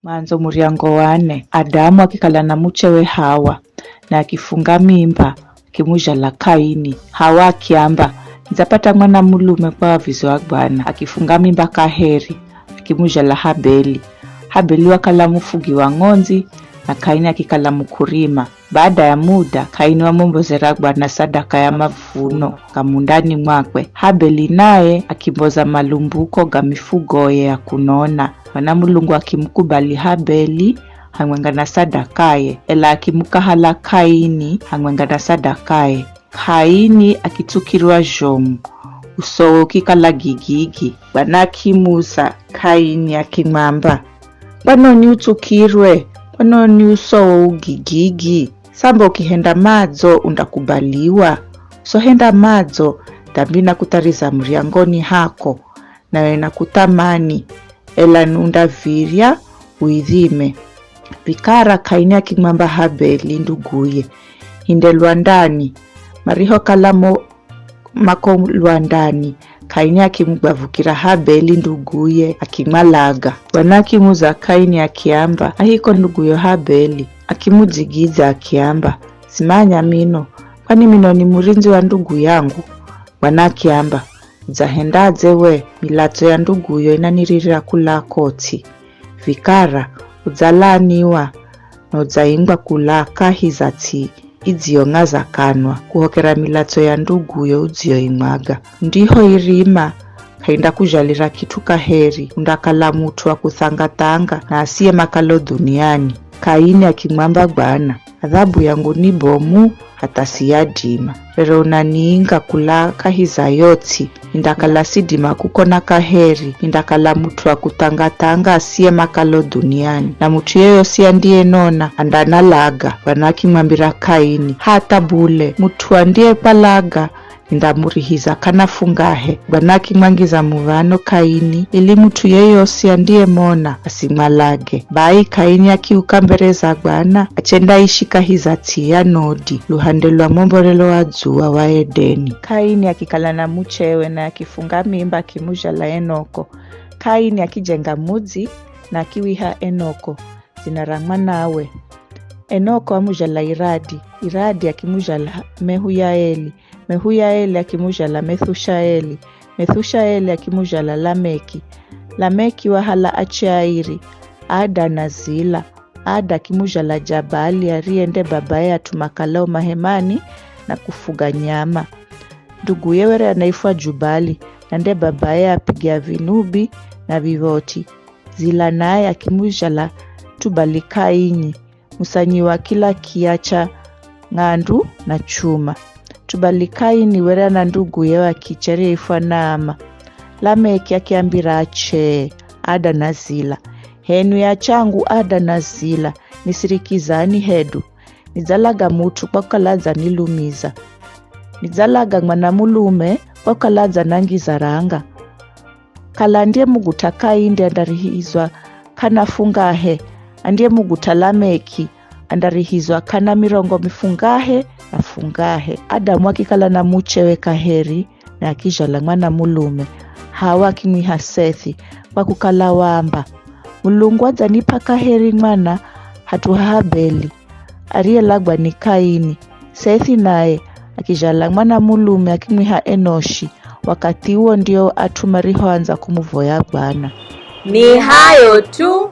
Mwanzo muriango wane, Adamu akikala na muchewe Hawa na akifunga mimba kimuja la Kaini. Hawa akiamba nzapata mwana mulume kwa vizo wa Bwana, akifunga mimba Kaheri akimuja la Habeli. Habeli wakala mufugi wa ng'onzi na Kaini akikala mukurima. Baada ya muda Kaini wa mombozera Bwana sadaka ya mavuno kamundani mwakwe. Habeli naye akimboza malumbuko ga mifugo ya kunona. Wana Mulungu akimkubali Habeli hangwenga na sadakaye, ela akimukahala Kaini hangwenga na sadakaye. Kaini akitukirwa jomu usowo kikala gigigi. Bwana akimusa Kaini akimwamba, "Kwanoni utukirwe? Kwanoni usowo ugigigi? Samba ukihenda madzo undakubaliwa. Sohenda madzo dambi na kutariza mriangoni hako nawe na kutamani, ela nunda virya uidhime." Vikara Kaini akimwamba Habeli nduguye, "Hinde lwandani." Mariho kalamo mako lwandani. Kaini akimgbavukira Habeli nduguye akimalaga. Bwana akimuza Kaini akiamba, "Ahiko nduguyo Habeli." Akimudzigiza akiamba, "Simanya mino, kwani mino ni murinzi wa ndugu yangu?" Bwana akiamba, "Zahendaze we, milato ya nduguyo inaniririra kula koti. Vikara udzalaniwa na udzaingwa kula kahizati idzionga zakanwa kuhokera milato ya nduguyo udzioimwaga." Ndiho irima kainda kujalira kitu Kaheri undakala mutu wa kuthangatanga na asiye makalo duniani. Kaini akimwamba Bwana, "Adhabu yangu ni bomu hata siyadima. Rero unaniinga kula kahiza yoti indakala sidima kukona Kaheri indakala mutu wa kutangatanga asiye makalo duniani. Na mutu yeyo siya ndiye nona andanalaga." Bwana akimwambira Kaini, "Hata bule mutu andiye palaga indamurihiza kanafungahe." Bwana akimwangiza muvano Kaini ili mutu yeyosi andiye mona asimwalage. Bai Kaini akiuka mbere za Bwana achenda ishika hizati ya nodi luhande lwa momborelo wa dzuwa wa Edeni. Kaini akikala na muchewe na akifunga mimba akimuja la Enoko. Kaini akijenga mudzi na akiwiha Enoko zina ra mwanawe. Enoko amuja la Iradi. Iradi akimuja la Mehuyaeli. Mehuyaeli akimuja la Methushaeli. Methushaeli akimuja la Lameki. Lameki wahala Achairi, Ada na Zila. Ada akimuja la Jabali ariende babaye atumakalao mahemani na kufuga nyama. Ndugu yewere anaifwa Jubali na nde babaye apigia vinubi na vivoti. Zila naye akimuja la Tubali Kaini, musanyi wa kila kiacha ng'andu na chuma. Tubali Kaini wera na ndugu yewe akicheria ifwa Naama. Lameki akiambira Ache, Ada na Zila, "Henu ya changu Ada na Zila, nisirikizani hedu. Nizalaga mutu kwa kalaza nilumiza. Nizalaga mwana mulume kwa kalaza nangiza ranga. Kala ndiye muguta Kaini andarihizwa kana fungahe, andiye muguta Lameki andarihizwa kana mirongo mifungahe na fungahe." Adamu akikala na muchewe Kaheri na akijala mwana mulume. Hawa akimwiha Sethi kwa kukala wamba. Mulungu adzanipa Kaheri mwana hatu Habeli ariye lagwa ni Kaini. Sethi naye akijala mwana mulume akimwiha Enoshi. Wakati huo ndio atumariho anza kumuvoya Bwana. Ni hayo tu.